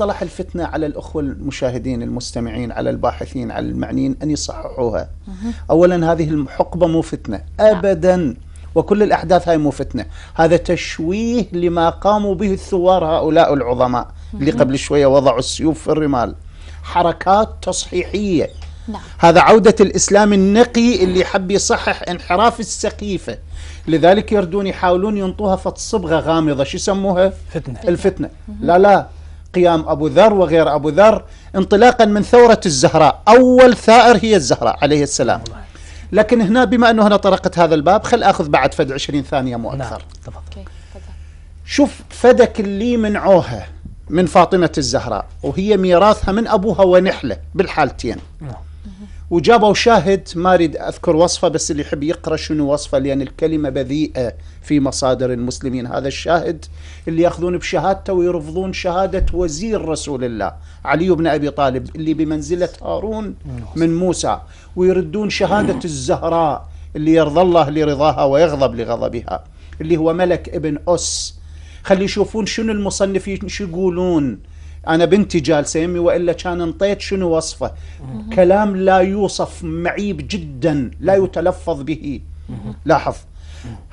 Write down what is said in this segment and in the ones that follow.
مصطلح الفتنة على الأخوة المشاهدين المستمعين، على الباحثين، على المعنيين أن يصححوها. أولا هذه الحقبة مو فتنة أبدا، وكل الأحداث هاي مو فتنة، هذا تشويه لما قاموا به الثوار هؤلاء العظماء اللي قبل شوية وضعوا السيوف في الرمال، حركات تصحيحية. هذا عودة الإسلام النقي اللي حب يصحح انحراف السقيفة، لذلك يردون يحاولون ينطوها فتصبغة غامضة، شو يسموها؟ الفتنة. لا، قيام أبو ذر وغير أبو ذر انطلاقا من ثورة الزهراء، أول ثائر هي الزهراء عليه السلام. لكن هنا بما أنه هنا طرقت هذا الباب، خل أخذ بعد فد 20 ثانية مو أكثر. شوف فدك اللي منعوها من فاطمة الزهراء وهي ميراثها من أبوها ونحلة بالحالتين، وجابوا شاهد ما أريد أذكر وصفه، بس اللي يحب يقرأ شنو وصفه لأن الكلمة بذيئة في مصادر المسلمين. هذا الشاهد اللي يأخذون بشهادته ويرفضون شهادة وزير رسول الله علي بن أبي طالب اللي بمنزلة هارون من موسى، ويردون شهادة الزهراء اللي يرضى الله لرضاها ويغضب لغضبها اللي هو ملك ابن أس. خلي يشوفون شنو المصنفين شو يقولون. أنا بنتي جالسة يمي وإلا كان انطيت شنو وصفه، كلام لا يوصف، معيب جدا، لا يتلفظ به. لاحظ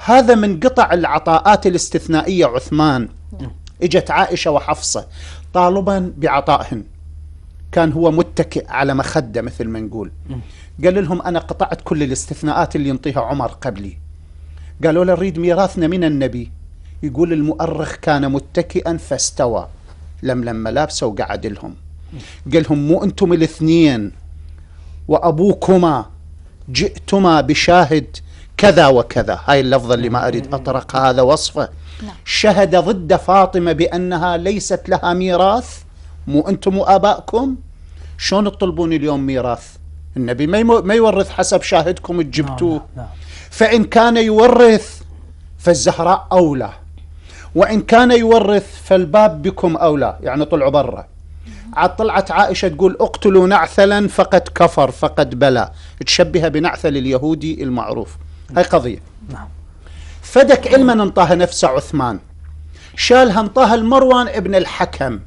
هذا من قطع العطاءات الاستثنائية. عثمان اجت عائشة وحفصة طالبا بعطائهن، كان هو متكئ على مخدة مثل ما نقول، قال لهم أنا قطعت كل الاستثناءات اللي ينطيها عمر قبلي. قالوا له نريد ميراثنا من النبي. يقول المؤرخ كان متكئا فاستوى، لملم ملابسه وقعد لهم، قال لهم مو أنتم الاثنين وأبوكما جئتما بشاهد كذا وكذا، هاي اللفظة اللي ما أريد أطرق، هذا وصفه، شهد ضد فاطمة بأنها ليست لها ميراث، مو أنتم وآبائكم، شلون تطلبون اليوم ميراث؟ النبي ما يورث حسب شاهدكم تجبتوه. فإن كان يورث فالزهراء أولى، وإن كان يورث فالباب بكم أولى، يعني طلعوا برا. عاد طلعت عائشة تقول اقتلوا نعثلا فقد كفر فقد بلى، تشبه بنعثل اليهودي المعروف. هاي قضية. فدك علما انطاها نفسه عثمان، شالها انطاها المروان ابن الحكم،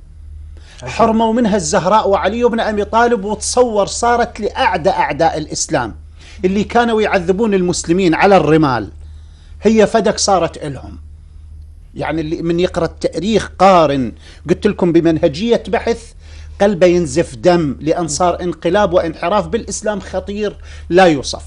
حرموا منها الزهراء وعلي بن أبي طالب، وتصور صارت لأعدى أعداء الإسلام اللي كانوا يعذبون المسلمين على الرمال، هي فدك صارت إلهم. يعني اللي من يقرأ التاريخ قارن، قلت لكم بمنهجية بحث قلبه ينزف دم، لأن صار انقلاب وانحراف بالإسلام خطير لا يوصف.